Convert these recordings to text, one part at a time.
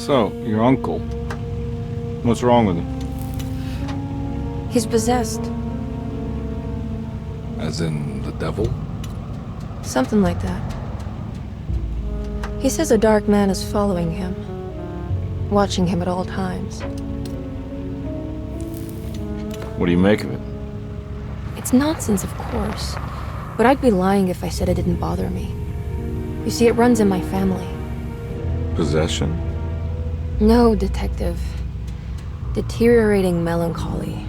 So, your uncle. What's wrong with him? He's possessed. As in the devil? Something like that. He says a dark man is following him, watching him at all times. What do you make of it? It's nonsense, of course, but I'd be lying if I said it didn't bother me. You see, it runs in my family. Possession? No, Detective. Deteriorating melancholy.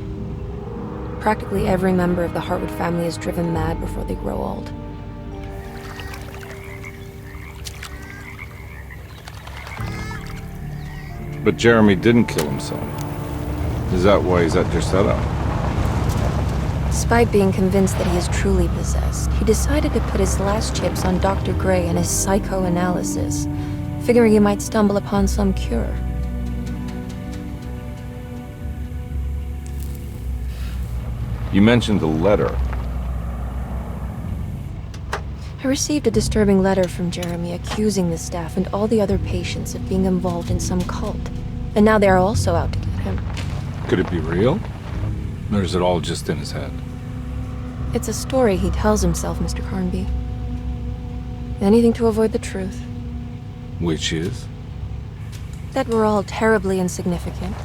Practically every member of the Hartwood family is driven mad before they grow old. But Jeremy didn't kill himself. Is that why he's at your setup? Despite being convinced that he is truly possessed, he decided to put his last chips on Dr. Gray and his psychoanalysis, figuring he might stumble upon some cure. You mentioned a letter. I received a disturbing letter from Jeremy accusing the staff and all the other patients of being involved in some cult. And now they are also out to get him. Could it be real? Or is it all just in his head? It's a story he tells himself, Mr. Carnby. Anything to avoid the truth. Which is? That we're all terribly insignificant.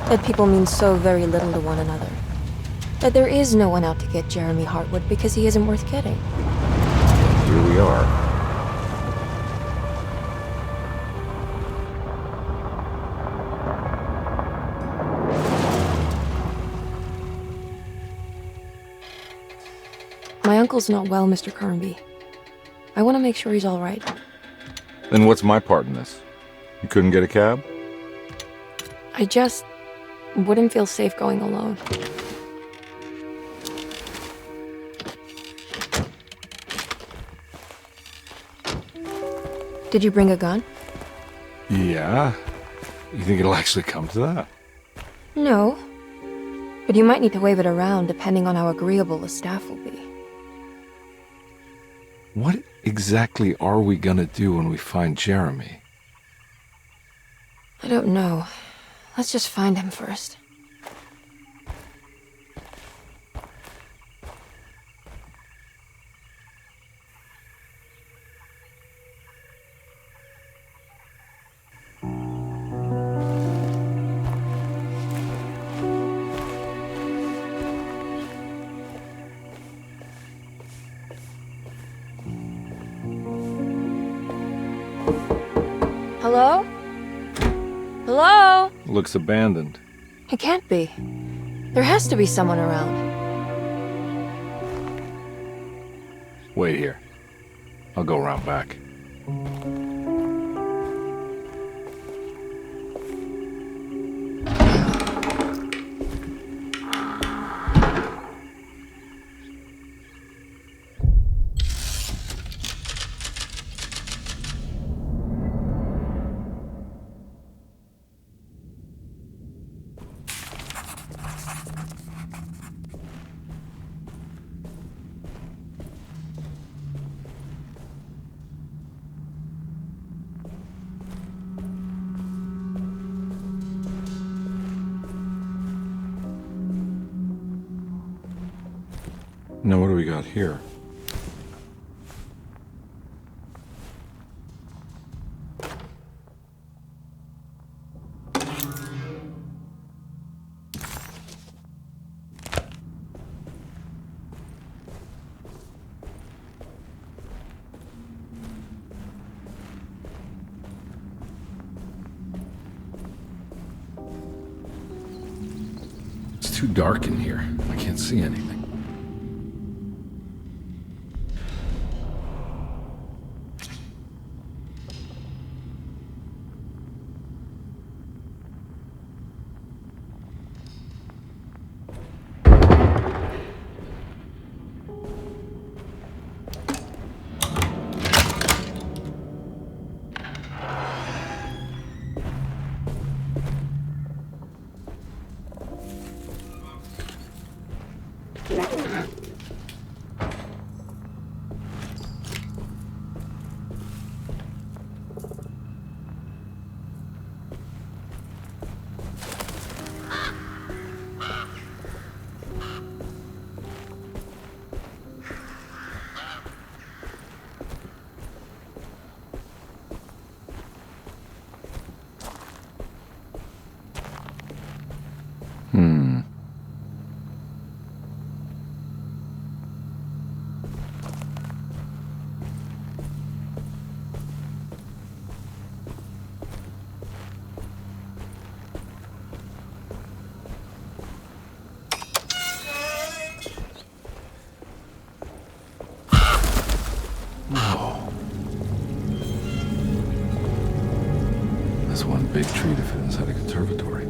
That people mean so very little to one another. That there is no one out to get Jeremy Hartwood because he isn't worth getting. Here we are. My uncle's not well, Mr. Carnby. I want to make sure he's all right. Then what's my part in this? You couldn't get a cab? I just wouldn't feel safe going alone. Did you bring a gun? Yeah. You think it'll actually come to that? No. But you might need to wave it around depending on how agreeable the staff will be. What exactly are we gonna do when we find Jeremy? I don't know. Let's just find him first. Hello? Hello? Looks abandoned. It can't be. There has to be someone around. Wait here. I'll go around back. Now what do we got here? It's too dark in here. I can't see anything. big tree to fit inside a conservatory.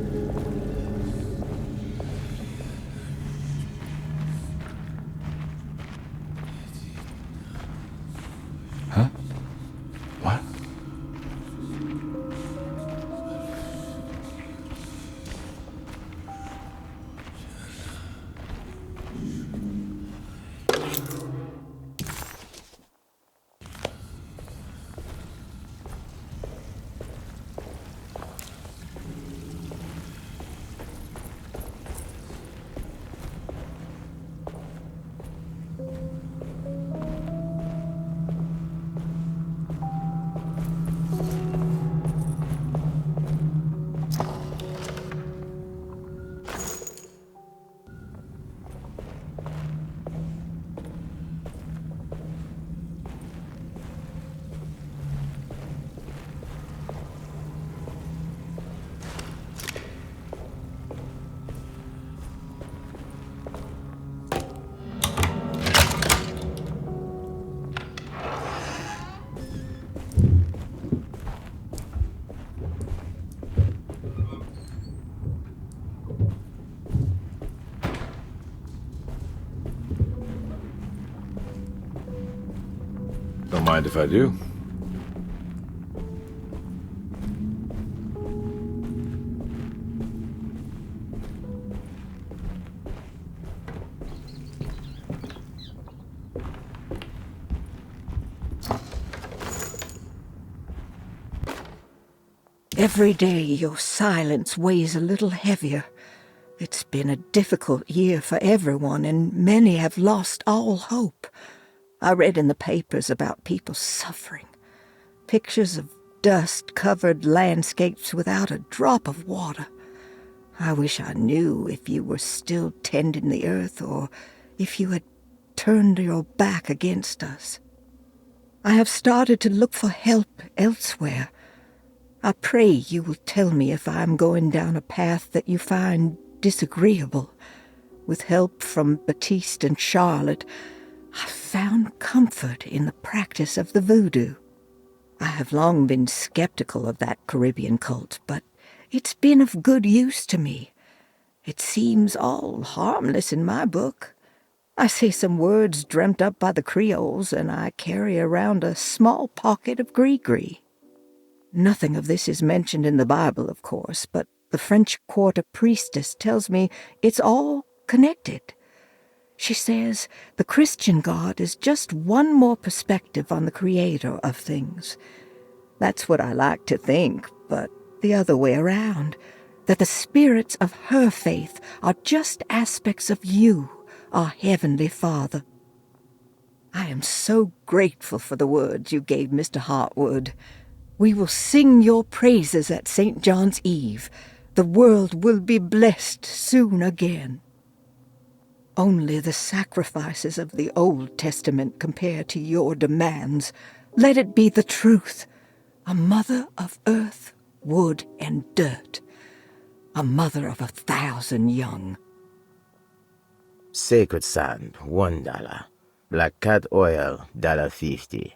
Huh? What? Don't mind if I do. Every day your silence weighs a little heavier. It's been a difficult year for everyone, and many have lost all hope. I read in the papers about people suffering. Pictures of dust-covered landscapes without a drop of water. I wish I knew if you were still tending the earth or if you had turned your back against us. I have started to look for help elsewhere. I pray you will tell me if I am going down a path that you find disagreeable. With help from Baptiste and Charlotte, I found comfort in the practice of the voodoo. I have long been skeptical of that Caribbean cult, but it's been of good use to me. It seems all harmless in my book. I say some words dreamt up by the Creoles, and I carry around a small pocket of gree-gree. Nothing of this is mentioned in the Bible, of course, but the French Quarter priestess tells me it's all connected. She says the Christian God is just one more perspective on the creator of things. That's what I like to think, but the other way around, that the spirits of her faith are just aspects of you, our Heavenly Father. I am so grateful for the words you gave Mr. Hartwood. We will sing your praises at St. John's Eve. The world will be blessed soon again. Only the sacrifices of the Old Testament compare to your demands. Let it be the truth. A mother of earth, wood, and dirt. A mother of 1,000 young. Sacred sand, $1. Black cat oil, $1.50.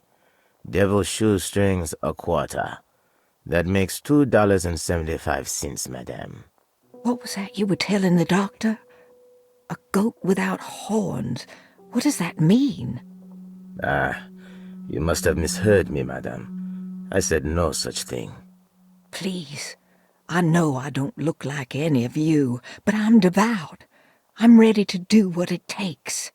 Devil shoestrings, $0.25. That makes $2.75, madame. What was that you were telling the doctor? A goat without horns. What does that mean? You must have misheard me, madame. I said no such thing. Please, I know I don't look like any of you, but I'm devout. I'm ready to do what it takes.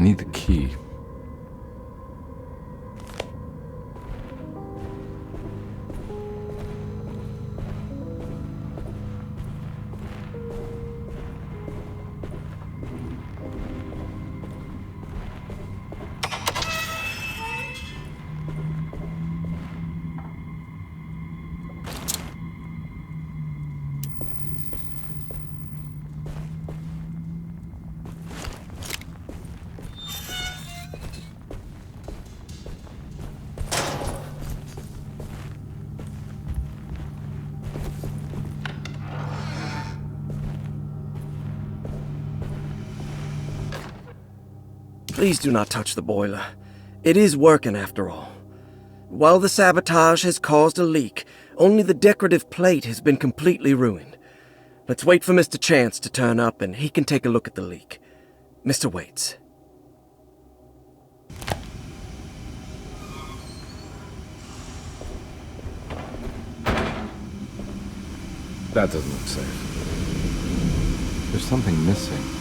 I need the key. Please do not touch the boiler. It is working after all. While the sabotage has caused a leak, only the decorative plate has been completely ruined. Let's wait for Mr. Chance to turn up and he can take a look at the leak. Mr. Waits. That doesn't look safe. There's something missing.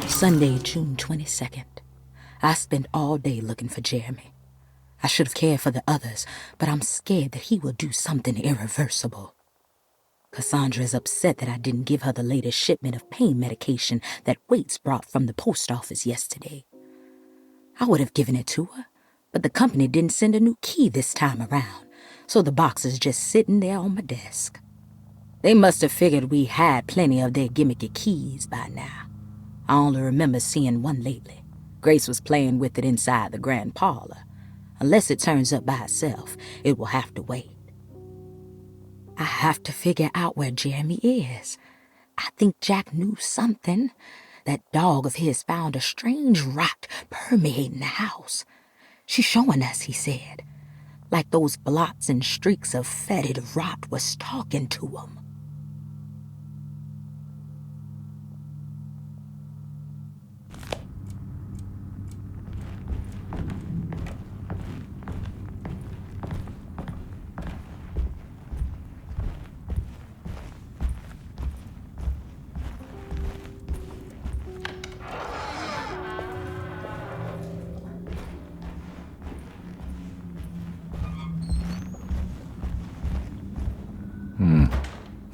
Sunday, June 22nd. I spent all day looking for Jeremy. I should have cared for the others, but I'm scared that he will do something irreversible. Cassandra is upset that I didn't give her the latest shipment of pain medication that Waits brought from the post office yesterday. I would have given it to her, but the company didn't send a new key this time around, so the box is just sitting there on my desk. They must have figured we had plenty of their gimmicky keys by now. I only remember seeing one lately. Grace was playing with it inside the grand parlor. Unless it turns up by itself, it will have to wait. I have to figure out where Jeremy is. I think Jack knew something. That dog of his found a strange rot permeating the house. She's showing us, he said. Like those blots and streaks of fetid rot was talking to him.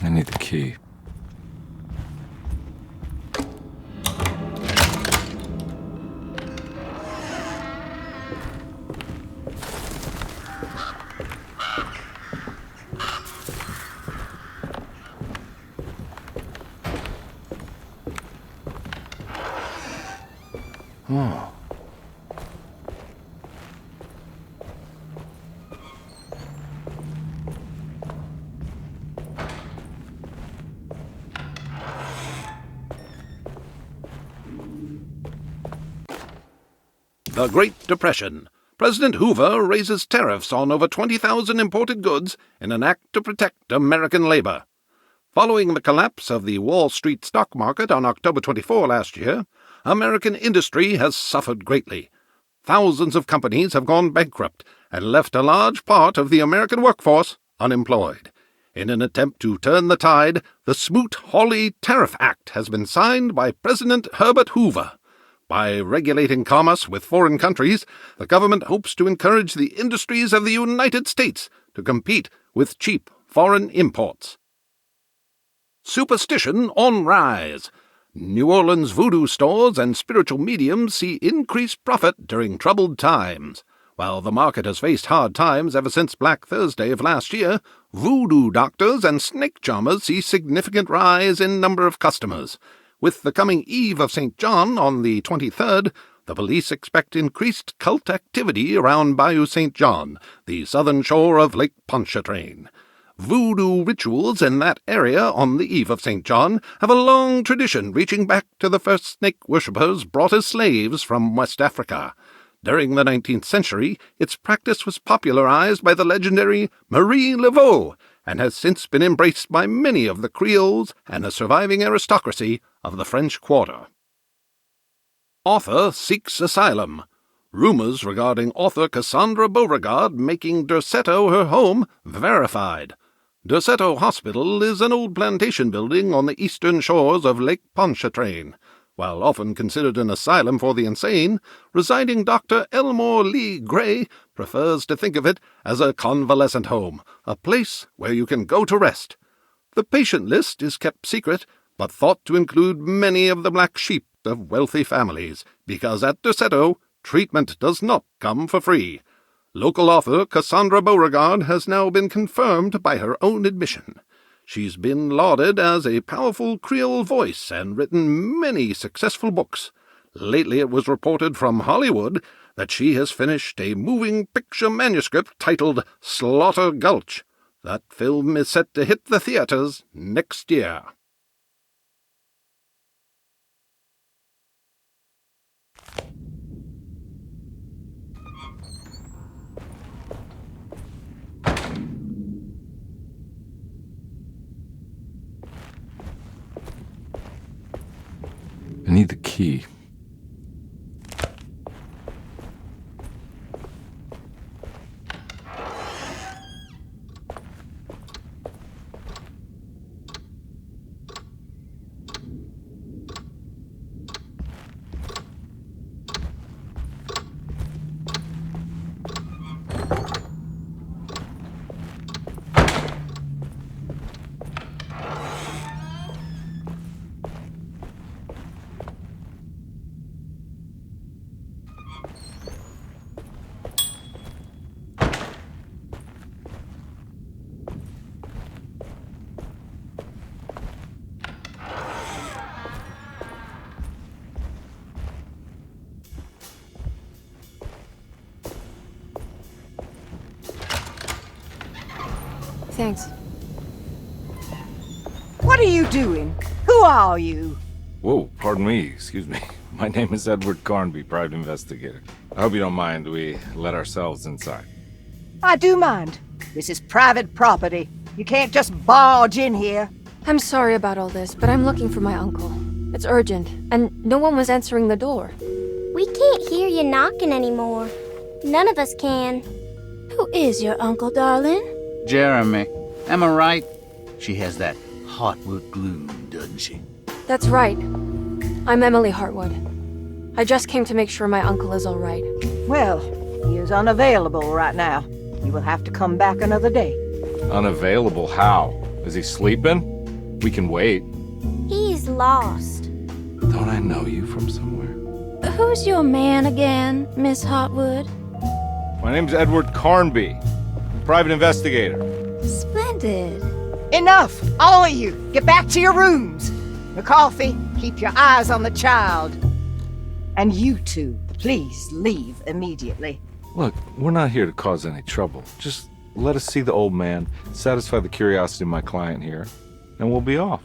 I need the key. Oh. The Great Depression. President Hoover raises tariffs on over 20,000 imported goods in an act to protect American labor. Following the collapse of the Wall Street stock market on October 24 last year, American industry has suffered greatly. Thousands of companies have gone bankrupt and left a large part of the American workforce unemployed. In an attempt to turn the tide, the Smoot-Hawley Tariff Act has been signed by President Herbert Hoover. By regulating commerce with foreign countries, the government hopes to encourage the industries of the United States to compete with cheap foreign imports. Superstition on rise. New Orleans voodoo stores and spiritual mediums see increased profit during troubled times. While the market has faced hard times ever since Black Thursday of last year, voodoo doctors and snake charmers see significant rise in number of customers. With the coming Eve of St. John on the 23rd, the police expect increased cult activity around Bayou St. John, the southern shore of Lake Pontchartrain. Voodoo rituals in that area on the Eve of St. John have a long tradition reaching back to the first snake worshippers brought as slaves from West Africa. During the 19th century, its practice was popularized by the legendary Marie Laveau, and has since been embraced by many of the Creoles and the surviving aristocracy of the French Quarter. Author seeks asylum. Rumors regarding author Cassandra Beauregard making Derceto her home verified. Derceto Hospital is an old plantation building on the eastern shores of Lake Pontchartrain. While often considered an asylum for the insane, residing Dr. Elmore Lee Gray prefers to think of it as a convalescent home, a place where you can go to rest. The patient list is kept secret, but thought to include many of the black sheep of wealthy families, because at Derceto, treatment does not come for free. Local author Cassandra Beauregard has now been confirmed by her own admission. She's been lauded as a powerful Creole voice and written many successful books. Lately it was reported from Hollywood that she has finished a moving picture manuscript titled Slaughter Gulch. That film is set to hit the theaters next year. need the key. Thanks. What are you doing? Who are you? Whoa, pardon me, excuse me. My name is Edward Carnby, private investigator. I hope you don't mind we let ourselves inside. I do mind. This is private property. You can't just barge in here. I'm sorry about all this, but I'm looking for my uncle. It's urgent, and no one was answering the door. We can't hear you knocking anymore. None of us can. Who is your uncle, darling? Jeremy. Am I right? She has that Hartwood gloom, doesn't she? That's right. I'm Emily Hartwood. I just came to make sure my uncle is all right. Well, he is unavailable right now. You will have to come back another day. Unavailable how? Is he sleeping? We can wait. He's lost. Don't I know you from somewhere? Who's your man again, Miss Hartwood? My name's Edward Carnby, private investigator. Splendid. Enough! All of you! Get back to your rooms! McCarthy, keep your eyes on the child. And you two, please leave immediately. Look, we're not here to cause any trouble. Just let us see the old man, satisfy the curiosity of my client here, and we'll be off.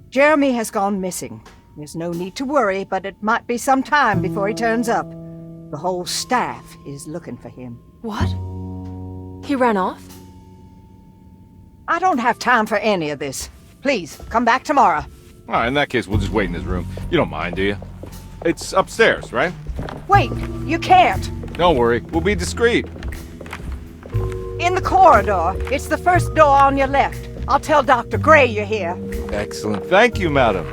Jeremy has gone missing. There's no need to worry, but it might be some time before he turns up. The whole staff is looking for him. What? He ran off? I don't have time for any of this. Please, come back tomorrow. All right, in that case, we'll just wait in his room. You don't mind, do you? It's upstairs, right? Wait, you can't. Don't worry, we'll be discreet. In the corridor. It's the first door on your left. I'll tell Dr. Gray you're here. Excellent. Thank you, madam.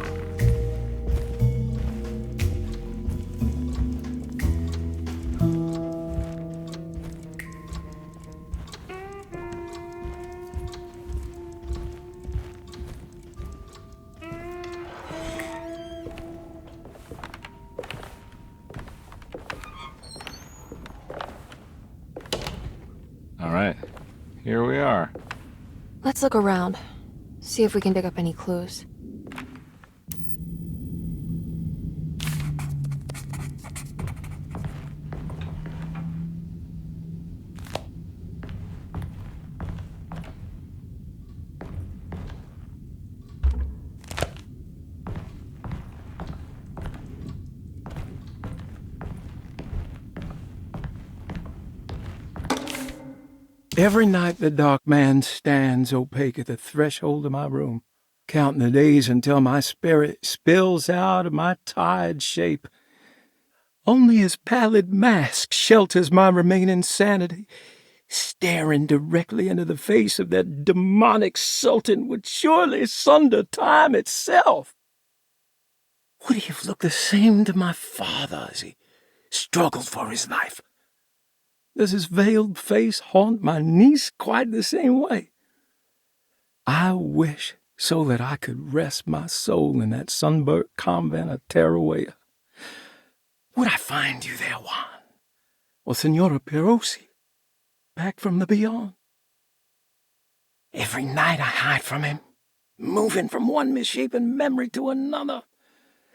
All right, here we are. Let's look around. See if we can dig up any clues. Every night the dark man stands opaque at the threshold of my room, counting the days until my spirit spills out of my tired shape. Only his pallid mask shelters my remaining sanity. Staring directly into the face of that demonic sultan would surely sunder time itself. Would he have looked the same to my father as he struggled for his life? Does his veiled face haunt my niece quite the same way? I wish so that I could rest my soul in that sunburnt convent of Tarawea. Would I find you there, Juan? Or Senora Perosi, back from the beyond? Every night I hide from him, moving from one misshapen memory to another.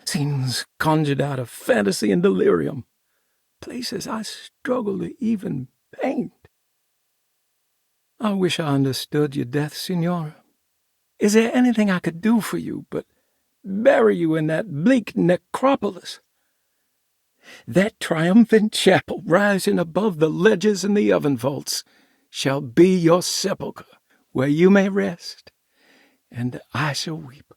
Scenes conjured out of fantasy and delirium. Places I struggle to even paint. I wish I understood your death, Signora. Is there anything I could do for you but bury you in that bleak necropolis? That triumphant chapel rising above the ledges and the oven vaults shall be your sepulchre, where you may rest, and I shall weep.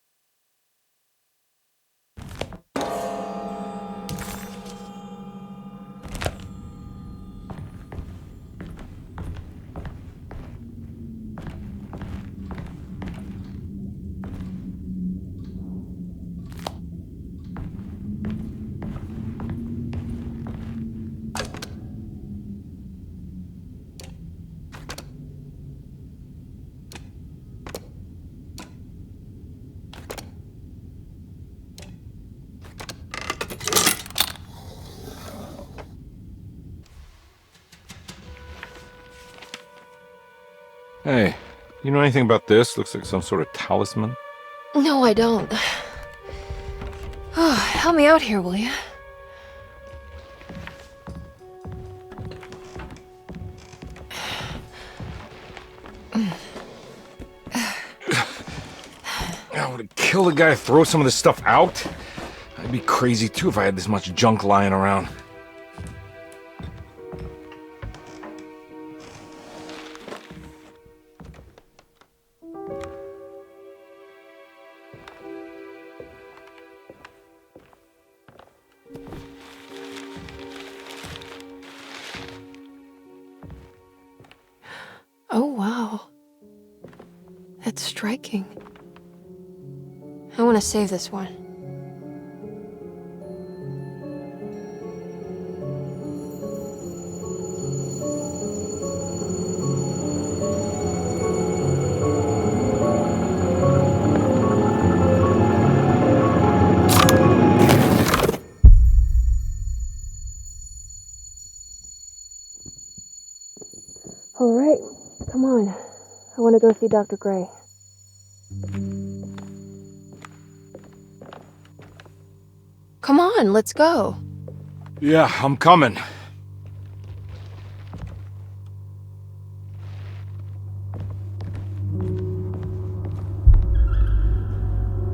Hey, you know anything about this? Looks like some sort of talisman. No, I don't. Oh, help me out here, will you? I would kill the guy to throw some of this stuff out. I'd be crazy too if I had this much junk lying around. Oh, wow. That's striking. I want to save this one. All right, come on. I want to go see Dr. Gray. Come on, let's go. Yeah, I'm coming.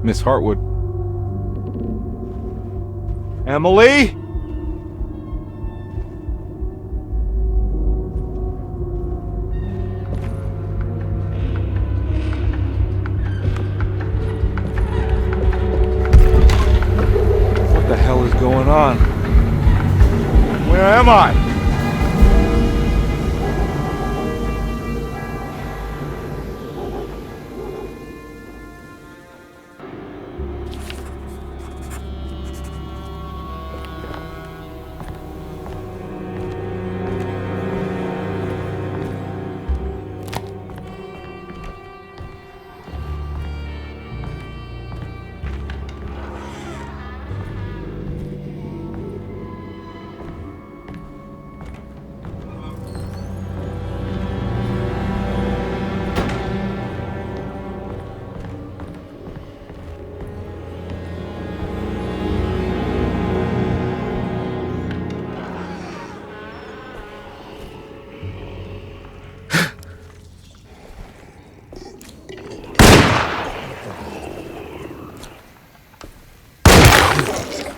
Miss Hartwood. Emily? What the hell is going on? Where am I?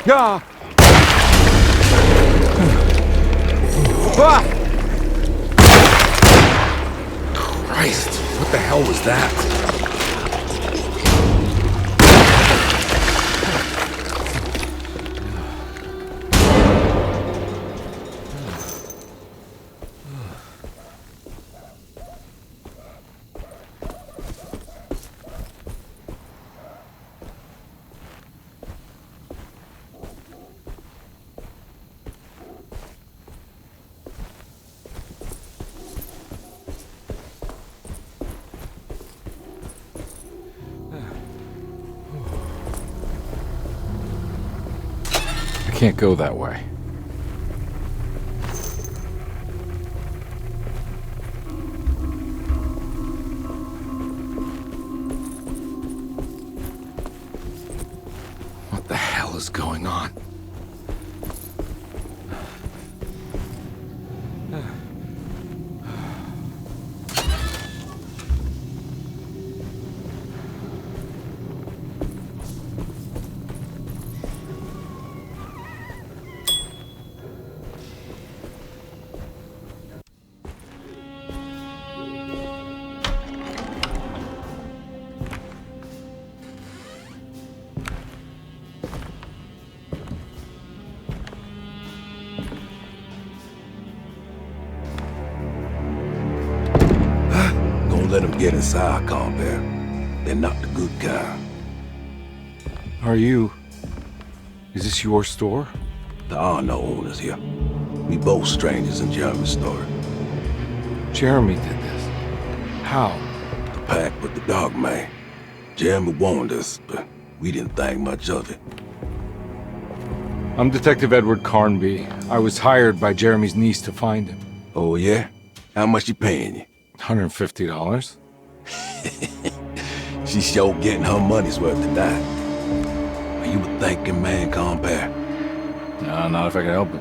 Ah! Ah! Christ, what the hell was that? I can't go that way. What the hell is going on? Let them get inside, Compere. They're not the good kind. Is this your store? There are no owners here. We both strangers in Jeremy's story. Jeremy did this. How? The pact with the Dog Man. Jeremy warned us, but we didn't think much of it. I'm Detective Edward Carnby. I was hired by Jeremy's niece to find him. Oh, yeah? How much you paying you? $150? She's sure getting her money's worth tonight. Are you a thinking man, compare? No, not if I can help it.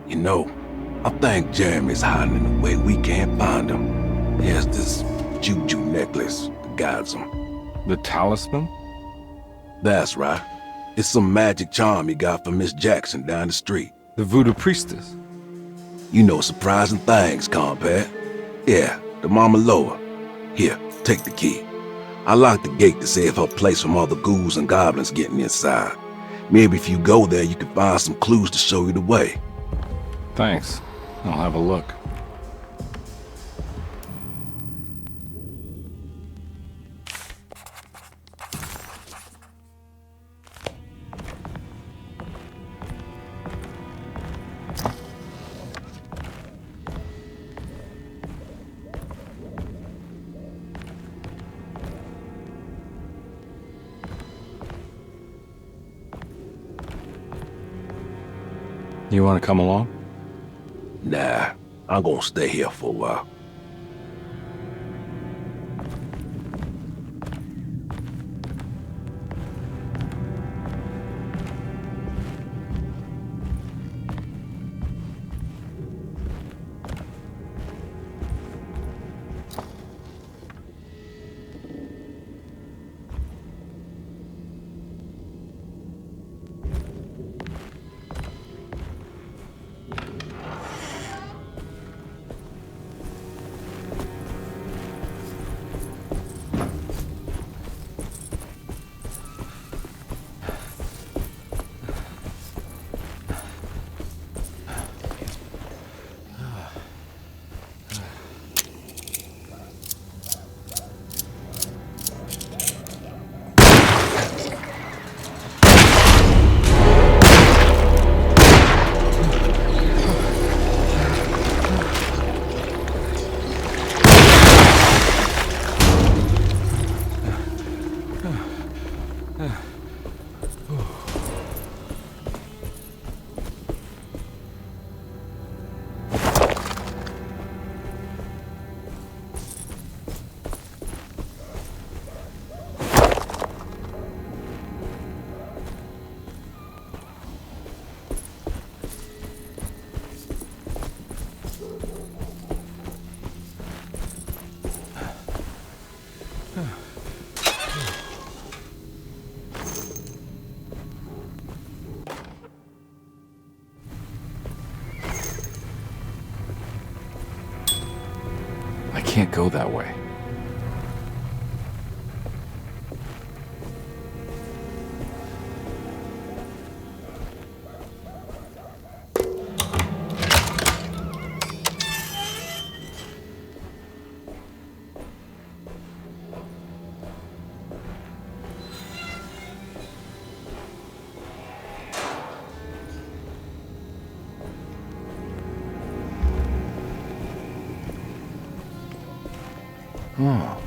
You know, I think Jeremy's hiding in a way we can't find him. He has this juju necklace that guides him. The talisman? That's right. It's some magic charm he got from Miss Jackson down the street. The voodoo priestess? You know surprising things, compare. Yeah, the Mama Loa. Here, take the key. I locked the gate to save her place from all the ghouls and goblins getting inside. Maybe if you go there, you can find some clues to show you the way. Thanks. I'll have a look. You want to come along? Nah, I'm gonna stay here for a while. I can't go that way. Oh.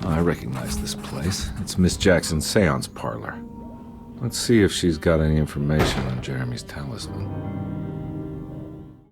I recognize this place. It's Miss Jackson's seance parlor. Let's see if she's got any information on Jeremy's talisman.